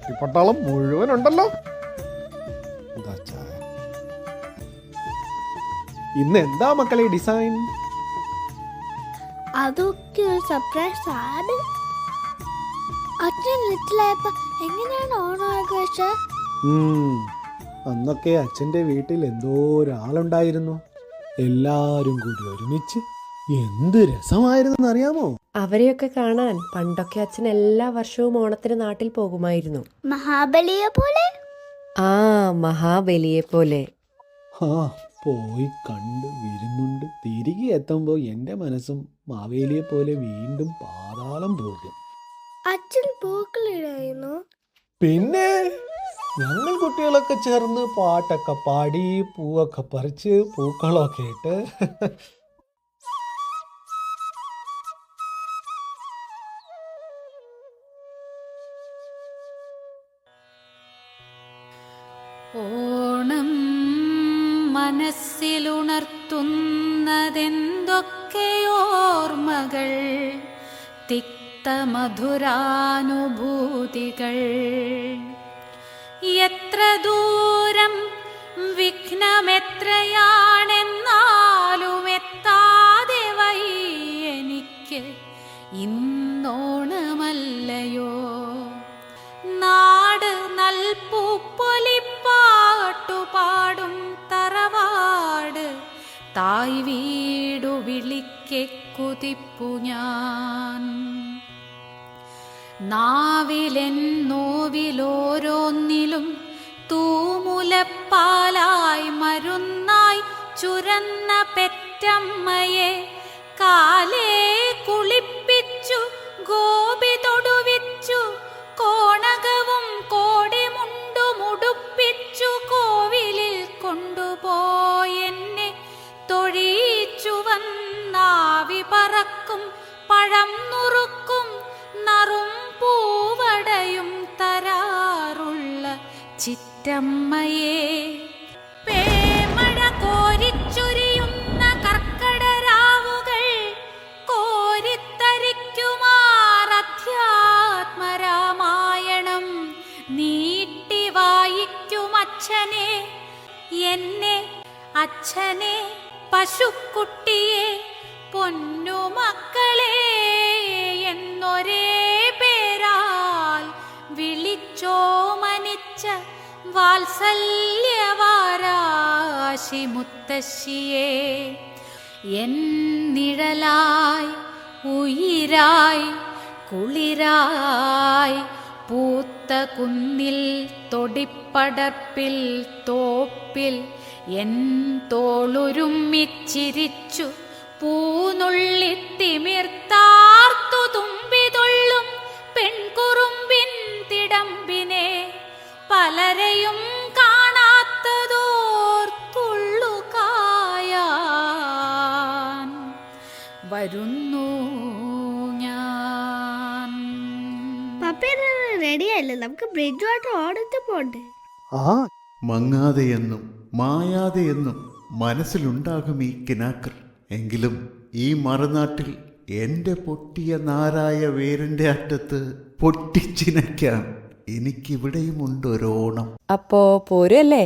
കുട്ടിപ്പട്ടാളം മുഴുവൻ ഉണ്ടല്ലോ. എന്താ ചായ? ഇന്ന് എന്താ മക്കളെ ഡിസൈൻ? അതൊക്കെ ഒരു സർപ്രൈസ് ആണ്. അച്ഛൻ ലിറ്റിലായപ്പോ എങ്ങനെയാണ് ഓണം ആഘോഷിച്ചത്? അന്നൊക്കെ അച്ഛൻ്റെ വീട്ടിൽ എന്തോ ഒരാളുണ്ടായിരുന്നു. എല്ലാരും കൂടി ഒരുമിച്ച് എന്ത് രസമായിരുന്നു അറിയാമോ? അവരെയൊക്കെ കാണാൻ പണ്ടൊക്കെ അച്ഛൻ എല്ലാ വർഷവും ഓണത്തിന് നാട്ടിൽ പോകുമായിരുന്നു. മഹാബലിയെ പോലെ. ആ, മഹാബലിയെ പോലെ. പോയി കണ്ട് വിരുന്നുണ്ട് തിരികെ എത്തുമ്പോൾ എൻ്റെ മനസ്സും മാവേലിയെ പോലെ വീണ്ടും പാതാളം പോകും. അച്ഛൻ പൂക്കളിടായിരുന്നു. പിന്നെ ഞങ്ങൾ കുട്ടികളൊക്കെ ചേർന്ന് പാട്ടൊക്കെ പാടി പൂവൊക്കെ പറിച്ച് പൂക്കളൊക്കെ ഇട്ട് ഓണം മനസ്സിലുണർത്തുന്നതെന്തൊക്കെ ഓർമ്മകൾ, തിക്തമധുരാനുഭൂതികൾ. എത്ര ദൂരം വിഘ്നമെത്രയാണെന്നാലും എത്താതെ വൈ എനിക്ക് ഇന്നോണമല്ലയോ. നാട് നൽപ്പൂപ്പൊലിപ്പാട്ടുപാടും തറവാട് തായ് വീടു വിളിക്കെ കുതിപ്പു ഞാൻ. നാവിലെന്നോവിലോരോന്നിലും തൂമുലപ്പാലായി മരുന്നായി ചുരന്ന പെറ്റമ്മയെ കാലേ കുളിപ്പിച്ചു ഗോപി തൊടുവിച്ചു കോണകവും കോടിമുണ്ടുമുടുപ്പിച്ചു കോവിലിൽ കൊണ്ടുപോയെന്നെ തൊഴിച്ചു വന്നാവി പറക്കും പഴം നുറുക്കും നറും പൂവടയും തരാറുള്ള ചിറ്റമ്മയെ. പേമഴ കോരിച്ചൊരിയുന്ന കർക്കടരാവുകൾ കോരിത്തരിക്കുമാർ അധ്യാത്മരാമായണം നീട്ടി വായിക്കുമച്ഛനെ, എന്നെ അച്ഛനെ പശുക്കുട്ടിയെ പൊന്നുമക്കളെ എന്നൊരേ പേരാൽ വിളിച്ചോമനിച്ച വാത്സല്യവാരാശി മുത്തശ്ശിയെ. എൻ നിഴലായി ഉയിരായി കുളിരായി പൂത്ത കുന്നിൽ തൊടിപ്പടർപ്പിൽ തോപ്പിൽ എൻ തോളുരുമ്മിച്ചിരിച്ചു പൂനുള്ളിത്തിമിർത്താർത്തു തുമ്പിതൊള്ളും പെൺകുറുമ്പിൻ തിടമ്പിനെ പലരെയും കാണാത്തതോർത്തുള്ളുകായാൻ വരുന്നു ഞാൻ. റെഡിയല്ലേ? നമുക്ക് ബ്രിഡ്ജ് വാട്ടർ ഓടത്ത് പോണ്ടേ? മങ്ങാതെയെന്നും മായാതെയെന്നും മനസ്സിലുണ്ടാകും ഈ കിനാക്കൾ. എങ്കിലും ഈ മറുനാട്ടിൽ എൻ്റെ പൊട്ടിയ നാരായ വേരിൻ്റെ അറ്റത്ത് പൊട്ടിച്ചിനയ്ക്കാൻ എനിക്കിവിടെയുമുണ്ടൊരോണം. അപ്പോ പോരല്ലേ?